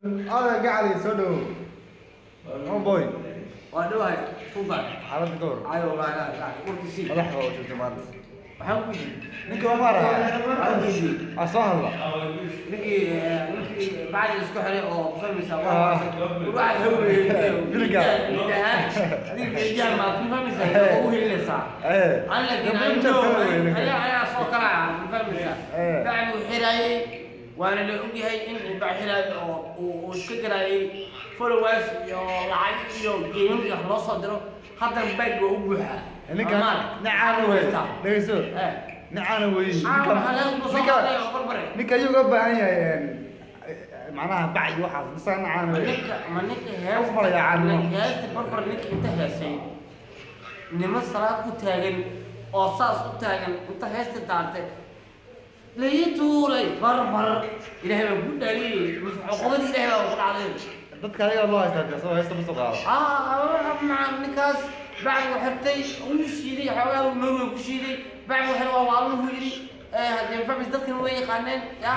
هذا قاعد يسولو اون بوي وادوها فوبا حالة كور ايوه والله لا قلت شيء مدح هو شفت مانت محمد نيكي ومارها اصلا الله نكي بعد الاسكحري او فيلم سوا وراح هو بلقى هذيك الرجال ما تفهم ازاي هو اللي صار انا لكن انا صوت كلام فاهم ازاي بعد وحراي وانا اللي اوجي ان بعد حراي او اسكحري فولوورز يو لايك يو جيم يو لو صدرو هذا باك او بوحه انك نعانو وي ليسو نعانو وي نيكا يوغا باهن yahay macnaha bacay waxaas misaan nacaan way manka hees fara yaan hees barbar ninka inta heesay nima salaad ku taagan oo saas u taagan inta heesta daartay leeytuulay barbar ilaahay baa ku dhaagay xuquuqdii ilaahay baa ku dhacday dadka ayaga loo haystaa soo heesta soo qaado macnahaas بعد وحرتي وشيدي حوالي نور وشيدي بعد وحر والله يري هذا فمس دك وين قانن يا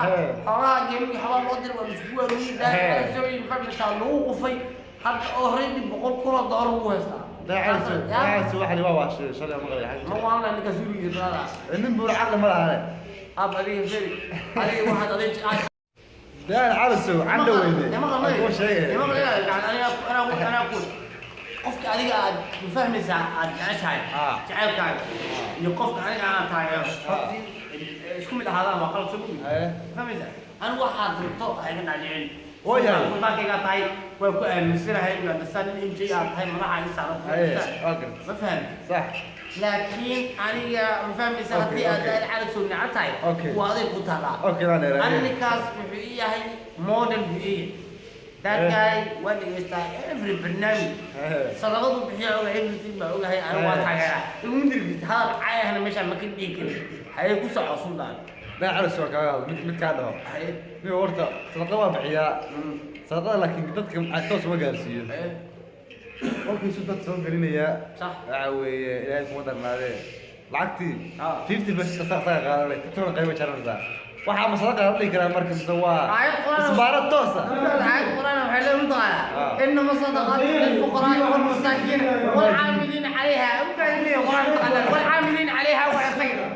حوالي جيم حوالي ودر ومسبوع وين ده سوي فمس لو قفي حتى اوريدي بقول كره دار وهسا لا عايز واحد يواش شل ما غير ما والله انك سوري جدارا ان بور عقل ما له ابا دي سوري هذه واحد هذه لا عرسو عنده وين ما شيء انا اقول qofka adiga aad fahmaysaa aad jeceshahay jecelkaaga iyo qofka adiga aan taageero isku mid ahaadaan waa qalad soo fahmaysaa anigu waxaad rabto hayga dhaceen oo baakayga tahay waa ku aaminsanahay inaad san inji aad tahay madaxa ay saaran ma fahmi صح laakiin aniga ma fahmaysaa haddii aad cali soo nacatahay waa adig ku talaa anikaas wuxuu yahay model buu that guy when he start every برنامج صدقته بحياه everything ما اوغا هي انا واتاغا المدير هذا عاي انا مش ما كدي كري هي كو سوسون دان لا على سو كاغا mid ka dhaho mi horta sadaqada waa bixiya sadaqada laakiin dadka ay toos ma gaarsiiyo qofkii soo dad soo galinaya sax weeye ilaahay kuma darnaade lacagtii 50 bas tasaqa qaadanay toona qayb jaranaysa waxa masalaqa la dhigi karaa marka waa isbaarad toosa القرآن وحلو مطالع إنما صدقات للفقراء والمساكين والعاملين عليها والعاملين عليها ويصير